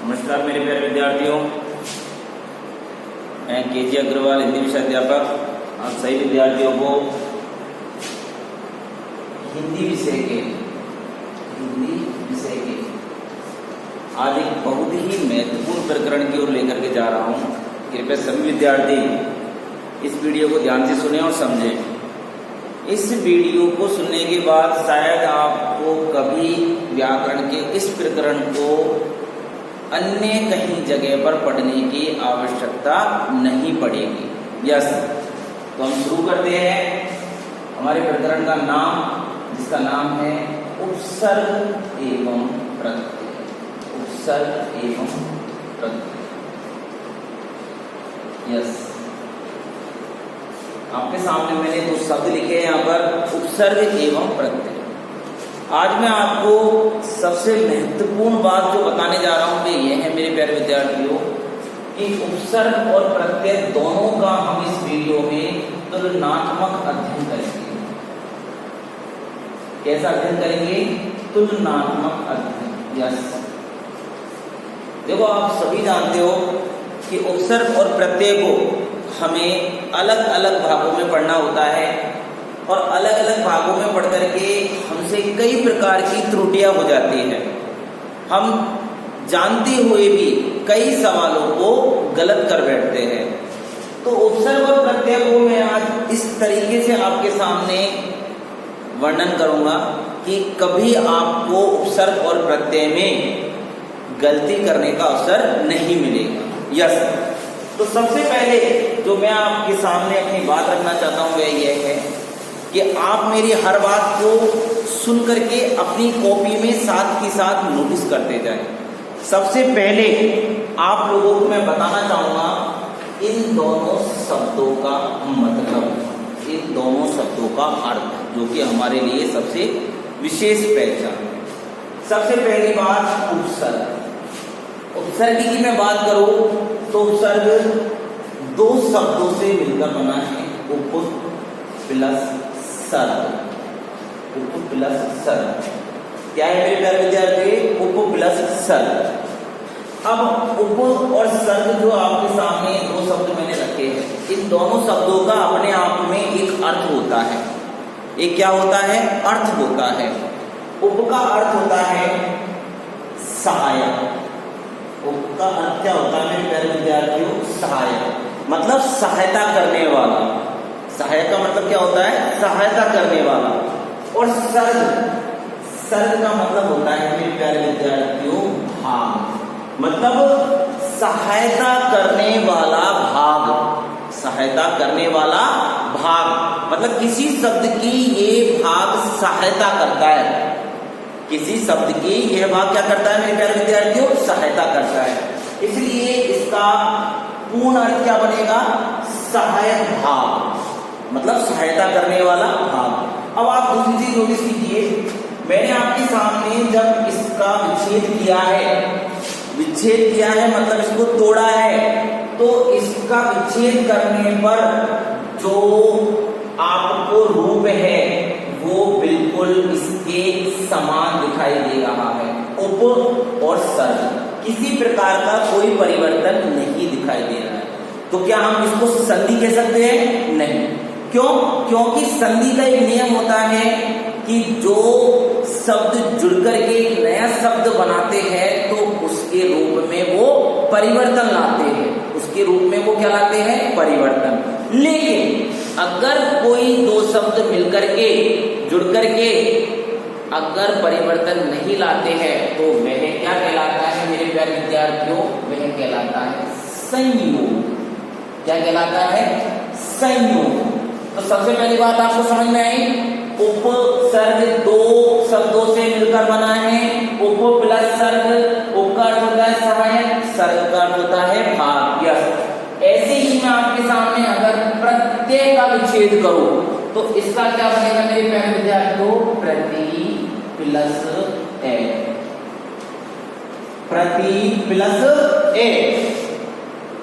नमस्कार मेरे प्यारे विद्यार्थियों, मैं केजी अग्रवाल हिंदी विषय अध्यापक आप सभी विद्यार्थियों को हिंदी विषय के आज एक बहुत ही महत्वपूर्ण प्रकरण की ओर लेकर के जा रहा हूँ। कृपया सभी विद्यार्थी इस वीडियो को ध्यान से सुनें और समझें। इस वीडियो को सुनने के बाद शायद आपको कभी व्याकरण के इस प्रकरण को अन्य कहीं जगह पर पढ़ने की आवश्यकता नहीं पड़ेगी। यस, तो हम शुरू करते हैं हमारे प्रकरण का नाम, जिसका नाम है उपसर्ग एवं प्रत्यय। उपसर्ग एवं प्रत्यय। यस, आपके सामने मैंने दो शब्द लिखे हैं यहाँ पर, उपसर्ग एवं प्रत्यय। आज मैं आपको सबसे महत्वपूर्ण बात जो बताने जा रहा हूं ये है मेरे प्यारे विद्यार्थियों कि उपसर्ग और प्रत्यय दोनों का हम इस वीडियो में तुलनात्मक अध्ययन करेंगे। कैसा अध्ययन करेंगे? तुलनात्मक अध्ययन। यस, देखो आप सभी जानते हो कि उपसर्ग और प्रत्यय को हमें अलग अलग भागों में पढ़ना होता है और अलग अलग भागों में पढ़ करके हमसे कई प्रकार की त्रुटियां हो जाती हैं। हम जानते हुए भी कई सवालों को गलत कर बैठते हैं। तो उपसर्ग और प्रत्यय को मैं आज इस तरीके से आपके सामने वर्णन करूंगा कि कभी आपको उपसर्ग और प्रत्यय में गलती करने का अवसर नहीं मिलेगा। यस, तो सबसे पहले जो मैं आपके सामने अपनी बात रखना चाहता हूं वह यह है कि आप मेरी हर बात को सुन करके अपनी कॉपी में साथ ही साथ नोटिस करते जाएं। सबसे पहले आप लोगों को मैं बताना चाहूंगा इन दोनों शब्दों का मतलब, इन दोनों शब्दों का अर्थ, जो कि हमारे लिए सबसे विशेष पहचान है। सबसे पहली बात उपसर्ग। उपसर्ग की मैं बात करूं तो उपसर्ग दो शब्दों से मिलकर बना है, उप प्लस सर्ग। उप प्लस सर्ग क्या है मेरे प्यारे विद्यार्थी? उप प्लस सर्ग। अब उप और सर्ग जो आपके सामने दो शब्द मैंने रखे हैं, इन दोनों शब्दों का अपने आप में एक अर्थ होता है। एक क्या होता है? अर्थ होता है। उप का अर्थ होता है सहायक। उप का अर्थ क्या होता है मेरे प्यारे विद्यार्थियों? सहायक, मतलब सहायता करने वाला। सहायक का मतलब क्या होता है? सहायता करने वाला। और सर्ग, सर्ग का मतलब होता है मेरे प्यारे विद्यार्थियों भाग, मतलब सहायता करने वाला भाग। सहायता करने वाला भाग मतलब किसी शब्द की ये भाग सहायता करता है। किसी शब्द की यह भाग क्या करता है मेरे प्यारे विद्यार्थियों? सहायता करता है। इसलिए इसका पूर्ण अर्थ क्या बनेगा? सहायक भाग, मतलब सहायता करने वाला भाग। अब आप दूसरी चीज नोटिस कीजिए, मैंने आपके सामने जब इसका विच्छेद किया है मतलब इसको तोड़ा है, तो इसका विच्छेद करने पर जो आपको रूप है वो बिल्कुल इसके समान दिखाई दे रहा है। उप और सर्ग, किसी प्रकार का कोई परिवर्तन नहीं दिखाई दे रहा है। तो क्या हम इसको संधि कह सकते हैं? नहीं। क्यों? क्योंकि संधि का एक नियम होता है कि जो शब्द जुड़ करके एक नया शब्द बनाते हैं तो उसके रूप में वो परिवर्तन लाते हैं। उसके रूप में वो क्या लाते हैं? परिवर्तन। लेकिन अगर कोई दो शब्द मिलकर के जुड़ करके अगर परिवर्तन नहीं लाते हैं तो वह क्या कहलाता है मेरे प्यारे विद्यार्थियों? वह कहलाता है संयोग। क्या कहलाता है? संयोग। तो सबसे पहली बात आपको समझ में आई, उपसर्ग दो शब्दों से मिलकर बना है। उप प्लस सर्ग, उप का अर्थ होता है सहायक, सर्ग का अर्थ होता है भाग। यस, ऐसे ही मैं आपके सामने अगर प्रत्यय का विच्छेद करूं तो इसका क्या बनेगा मेरे प्यारे विद्यार्थियों? प्रति प्लस ए। प्रति प्लस ए,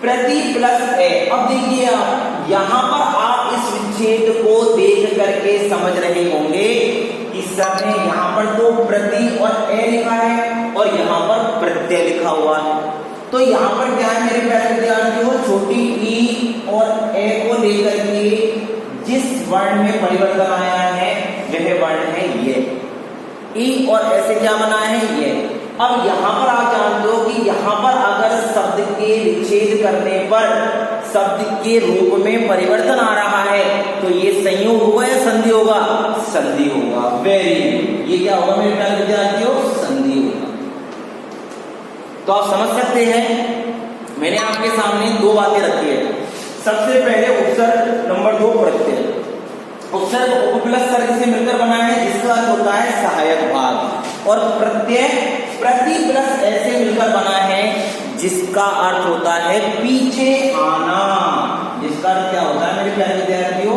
प्रति प्लस ए। अब देखिए आप यहां पर आप इस विच्छेद को देख करके समझ रहे होंगे कि सर ने यहाँ पर तो प्रति और ए लिखा है और यहाँ पर प्रत्यय लिखा हुआ है। तो यहाँ पर क्या है मेरे प्यारे विद्यार्थियों, छोटी ई और ए को लेकर के जिस वर्ण में परिवर्तन आया है वह वर्ण है ये। ई और ए से क्या बना है ये। अब यहाँ पर आप जानते हो कि यहाँ पर अगर शब्द के विच्छेद करने पर शब्द के रूप में परिवर्तन आ रहा है तो ये संयोग होगा या संधि होगा, संधि होगा। वेरी गुड, ये क्या होगा मेरे प्यारे विद्यार्थियों, संधि होगा। तो आप समझ सकते हैं मैंने आपके सामने दो बातें रखी है। सबसे पहले उपसर्ग, नंबर 2 प्रत्यय। उपसर्ग उपप्लस सर्ग से मिलकर बना है जिसका अर्थ होता है सहायक भाग, और प्रत्यय प्रति प्लस ऐसे मिलकर बना है जिसका अर्थ होता है पीछे आना। जिसका अर्थ क्या होता है मेरे प्यारे विद्यार्थियों,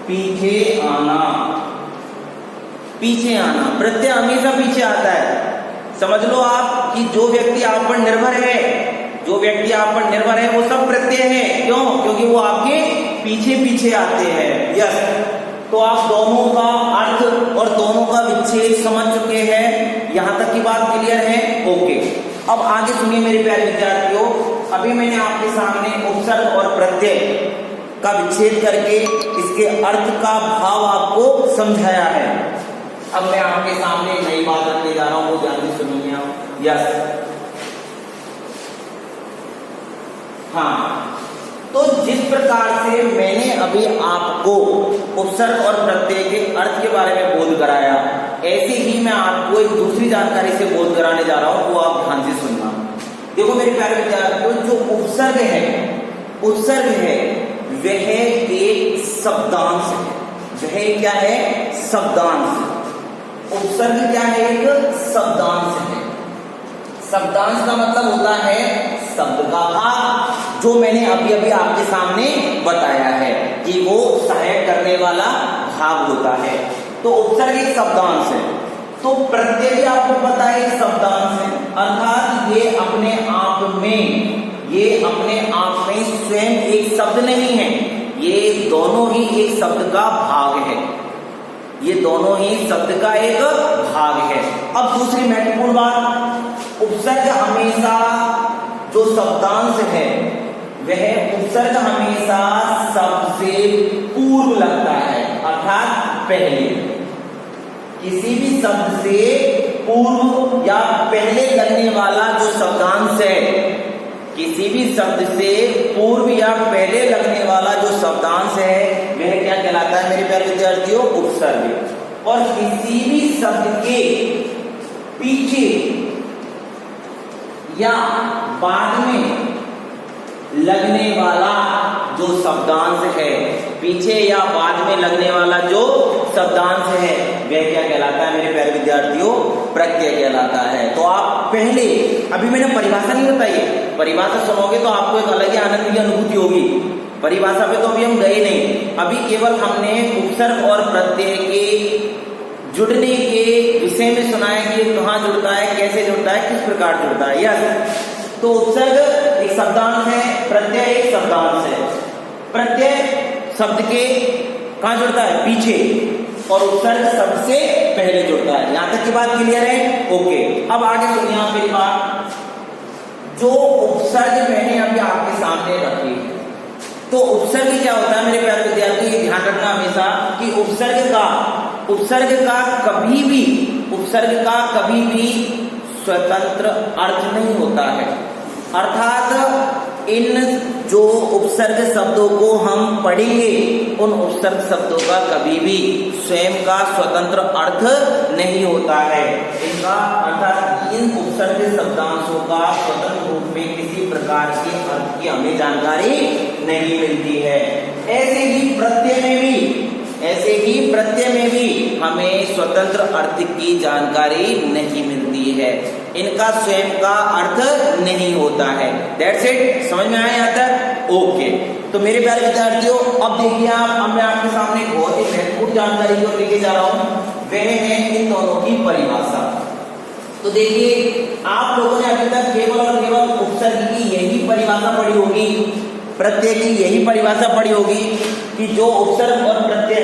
पीछे आना। पीछे आना, प्रत्यय हमेशा पीछे आता है। समझ लो आप कि जो व्यक्ति आप पर निर्भर है, जो व्यक्ति आप पर निर्भर है वो सब प्रत्यय है। क्यों? क्योंकि वो आपके पीछे पीछे आते हैं। यस, तो आप दोनों का अर्थ और दोनों का विच्छेद समझ चुके हैं। यहां तक की बात क्लियर है? ओके। अब आगे सुनिए मेरे प्यारे विद्यार्थियों, अभी मैंने आपके सामने उपसर्ग और प्रत्यय का विच्छेद करके इसके अर्थ का भाव आपको समझाया है। अब मैं आपके सामने नई बात रखने जा रहा हूं, वो ध्यान से सुनिए आप। यस, हाँ, तो जिस प्रकार से मैंने अभी आपको उपसर्ग और प्रत्यय के अर्थ के बारे में बोध कराया, ऐसे ही मैं आपको एक दूसरी जानकारी से बोध कराने जा रहा हूं, वो आप ध्यान से सुनना। देखो मेरे प्यारे विद्यार्थियों, जो उपसर्ग है, उपसर्ग है वह एक शब्दांश है। वह क्या है? शब्दांश। उपसर्ग क्या है? एक शब्दांश है। शब्दांश का मतलब होता है शब्द का भाग, जो मैंने अभी अभी आपके सामने बताया है कि वो सहायक करने वाला भाग होता है। तो उपसर्ग एक शब्दांश है। तो प्रत्यय भी आपको पता है एक शब्दांश है, अर्थात ये अपने आप में स्वयं एक शब्द नहीं है, ये दोनों ही एक शब्द का भाग है। ये दोनों ही शब्द का एक भाग है। अब दूसरी महत्वपूर्ण बात, उपसर्ग हमेशा, जो शब्दांश है वह उपसर्ग हमेशा सबसे पूर्व लगता है, अर्थात पहले। किसी भी शब्द से पूर्व या पहले लगने वाला जो शब्दांश है, किसी भी शब्द से पूर्व या पहले लगने वाला जो शब्दांश है वह क्या कहलाता है मेरे प्यारे विद्यार्थियों? उपसर्ग। और किसी भी शब्द के पीछे या बाद में लगने वाला जो शब्दांश है, पीछे या बाद में लगने वाला जो शब्दांश है वह क्या कहलाता है मेरे प्यारे विद्यार्थियों? प्रत्यय कहलाता है। तो आप पहले, अभी मैंने परिभाषा नहीं बताई, परिभाषा सुनोगे तो आपको एक अलग ही आनंद की अनुभूति होगी। परिभाषा पे तो अभी हम गए नहीं, अभी केवल हमने उपसर्ग और प्रत्यय के जुड़ने के विषय में सुना है कि कहाँ जुड़ता है, कैसे जुड़ता है, किस प्रकार जुड़ता है। यस, तो उपसर्ग एक शब्दांश है, प्रत्यय एक शब्दांश है। प्रत्यय शब्द के कहाँ जुड़ता है? पीछे, और उपसर्ग सबसे पहले जुड़ता है। यहां तक की बात क्लियर है? ओके। अब आगे सुनिए आप मेरी बात। जो उपसर्ग मैंने अभी आपके सामने रखी है, तो उपसर्ग क्या होता है मेरे प्यारे विद्यार्थी? ध्यान रखना हमेशा कि उपसर्ग का कभी भी स्वतंत्र अर्थ नहीं होता है। अर्थात इन जो उपसर्ग शब्दों को हम पढ़ेंगे, उन उपसर्ग शब्दों का कभी भी स्वयं का स्वतंत्र अर्थ नहीं होता है। इनका अर्थात इन उपसर्ग शब्दांशों का स्वतंत्र रूप में किसी प्रकार के अर्थ की हमें जानकारी नहीं मिलती है। ऐसे ही प्रत्यय में भी हमें स्वतंत्र अर्थ की जानकारी नहीं मिलती है। इनका स्वयं का अर्थ नहीं होता है। That's it. समझ में आया यहाँ तक? ओके। तो मेरे प्यारे विद्यार्थियों, अब देखिए अब मैं आपके सामने एक बहुत ही महत्वपूर्ण जानकारी को लेके जा रहा हूँ, वह है इन दोनों की परिभाषा। तो देखिए, आप लोगों ने अभी तक केवल और केवल उपसर्ग की यही परिभाषा पढ़ी होगी, प्रत्यय की यही परिभाषा पढ़ी होगी कि जो उपसर्ग और प्रत्यय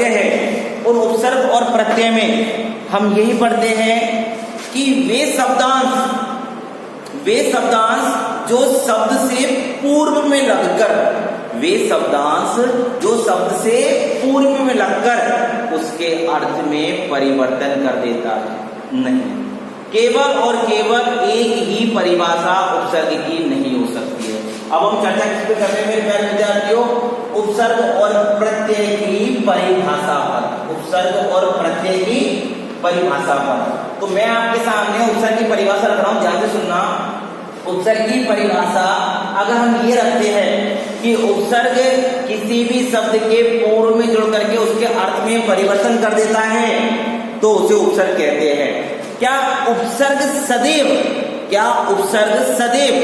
है, उन उपसर्ग और प्रत्यय में हम यही पढ़ते हैं कि वे शब्दांश वे शब्दांश जो शब्द से पूर्व में लगकर, वे शब्दांश जो शब्द से पूर्व में लगकर उसके अर्थ में परिवर्तन कर देता है। नहीं, केवल और केवल एक ही परिभाषा उपसर्ग की नहीं हो सकती है। अब हम चर्चा किस पे कर रहे हैं मेरे प्यारे विद्यार्थियों? उपसर्ग और प्रत्यय की परिभाषा पर। उपसर्ग और प्रत्यय की परिभाषा पर। तो मैं आपके सामने उपसर्ग की परिभाषा रख रहा हूं, ध्यान से सुनना। उपसर्ग की परिभाषा अगर हम ये रखते हैं कि उपसर्ग किसी भी शब्द के पूर्व में जुड़ करके उसके अर्थ में परिवर्तन कर देता है तो उसे उपसर्ग कहते हैं। क्या उपसर्ग सदैव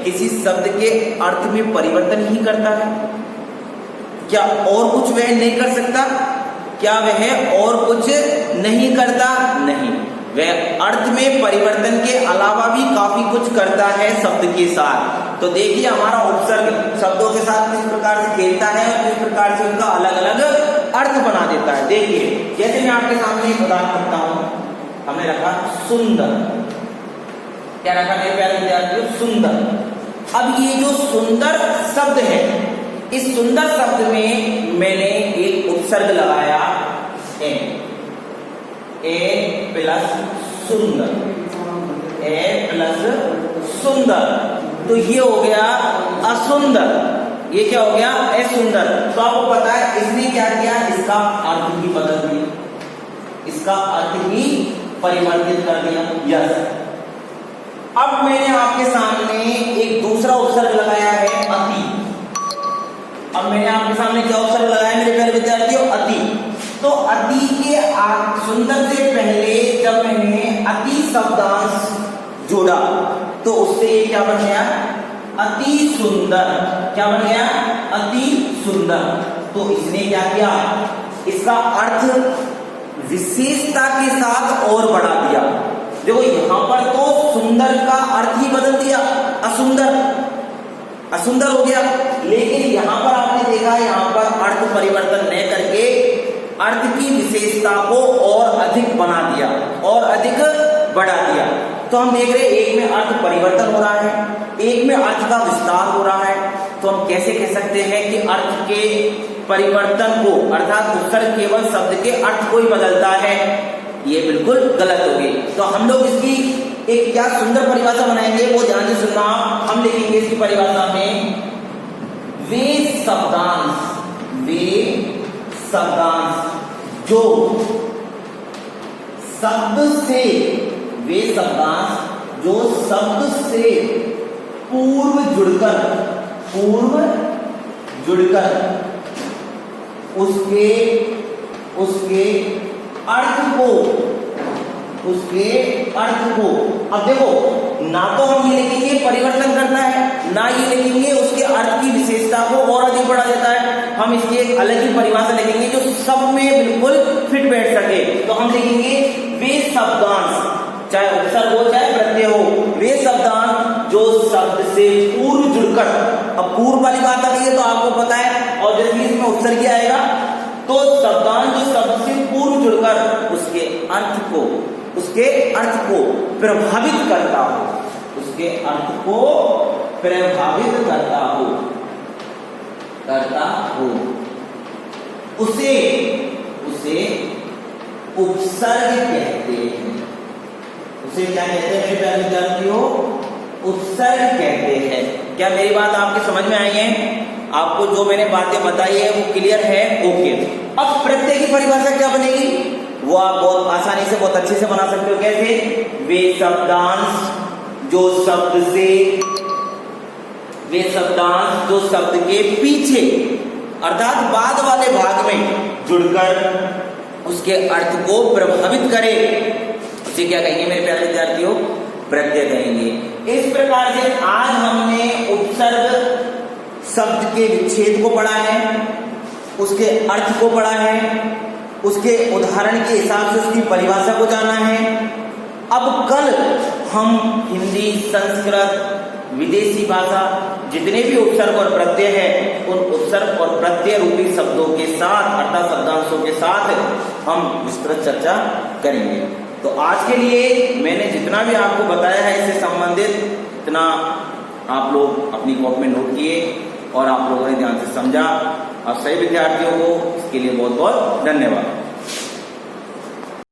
किसी शब्द के अर्थ में परिवर्तन ही करता है? क्या और कुछ वह नहीं कर सकता? क्या वह और कुछ नहीं करता? नहीं, वह अर्थ में परिवर्तन के अलावा भी काफी कुछ करता है शब्द के साथ। तो देखिए हमारा उपसर्ग शब्दों के साथ किस प्रकार से खेलता है और किस प्रकार से उनका अलग अलग अर्थ बना देता है। देखिए जैसे मैं आपके सामने एक उदाहरण करता हूं, हमने रखा सुंदर। क्या रखा मेरे प्यारे विद्यार्थियों? सुंदर। अब ये जो सुंदर शब्द है, इस सुंदर शब्द में मैंने एक उपसर्ग लगाया ए प्लस सुंदर, ए प्लस सुंदर, तो ये हो गया असुंदर। ये क्या हो गया? असुंदर। तो आपको पता है इसने क्या किया? इसका अर्थ ही बदल दिया, इसका अर्थ ही परिवर्तित कर दिया। यस। अब मैंने आपके सामने एक दूसरा उपसर्ग लगाया है अति। अब मैंने आपके सामने क्या उपसर्ग लगाया मेरे प्यारे विद्यार्थियों? अति। तो अति के सुंदर से पहले जब मैंने अति शब्दांश जोड़ा तो उससे ये क्या बन गया? अति सुंदर। क्या बन गया? अति सुंदर। तो इसने क्या किया? इसका अर्थ विशेषता के साथ और बढ़ा दिया। देखो यहां पर तो सुंदर का अर्थ ही बदल दिया, असुंदर हो गया। लेकिन यहां पर आपने देखा, यहां पर अर्थ परिवर्तन न करके अर्थ की विशेषता को और अधिक बना दिया और अधिक बढ़ा दिया। तो हम देख रहे हैं एक में अर्थ परिवर्तन हो रहा है, एक में अर्थ का विस्तार हो रहा है। तो हम कैसे कह सकते हैं कि अर्थ के परिवर्तन को, अर्थात उपसर्ग केवल शब्द के अर्थ को ही बदलता है? ये बिल्कुल गलत होगी। तो हम लोग इसकी एक क्या सुंदर परिभाषा बनाएंगे, वो ध्यान से सुनना। हम लिखेंगे इसकी परिभाषा में वे शब्दांश जो शब्द से, वे शब्दांश जो शब्द से पूर्व जुड़कर उसके अर्थ को, अब देखो ना तो हम ये लिखेंगे परिवर्तन करना है, ना ये लिखेंगे उसके अर्थ की विशेषता को और अधिक बढ़ा देता है। हम इसकी एक अलग ही परिभाषा लिखेंगे जो सब में बिल्कुल फिट बैठ सके। तो हम लिखेंगे वे शब्दांश, चाहे उपसर्ग हो चाहे प्रत्यय हो, वे शब्दांश जो शब्द से पूर्व जुड़कर, अब पूर्व वाली बात आ गई है तो आपको पता है, और जैसे इसमें उपसर्ग आएगा तो शब्दांश जो शब्द से पूर्व जुड़कर उसके अर्थ को प्रभावित करता हो, उसके अर्थ को प्रभावित करता हो, उसे उपसर्ग कहते हैं। उसे क्या कहते हैं मेरे प्यारे विद्यार्थियों? उपसर्ग कहते हैं। क्या मेरी बात आपकी समझ में आई है? आपको जो मैंने बातें बताई है वो क्लियर है? ओके। अब प्रत्यय की परिभाषा क्या बनेगी वो आप बहुत आसानी से, बहुत अच्छे से बना सकते हो। कैसे? वे शब्दांश जो शब्द के पीछे अर्थात बाद वाले भाग में जुड़कर उसके अर्थ को प्रभावित करे, उसे क्या कहेंगे मेरे प्यारे विद्यार्थियों? प्रत्यय कहेंगे। इस प्रकार से आज हमने उपसर्ग शब्द के विच्छेद को पढ़ा है, उसके अर्थ को पढ़ा है, उसके उदाहरण के हिसाब से उसकी परिभाषा को जाना है। अब कल हम हिंदी, संस्कृत, विदेशी भाषा जितने भी उपसर्ग और प्रत्यय है उन उपसर्ग और प्रत्यय रूपी शब्दों के साथ अर्थात शब्दांशों के साथ हम विस्तृत चर्चा करेंगे। तो आज के लिए मैंने जितना भी आपको बताया है इससे संबंधित इतना आप लोग अपनी कॉपी में नोट किए और आप लोगों ने ध्यान से समझा। आप सभी विद्यार्थियों को इसके लिए बहुत बहुत धन्यवाद।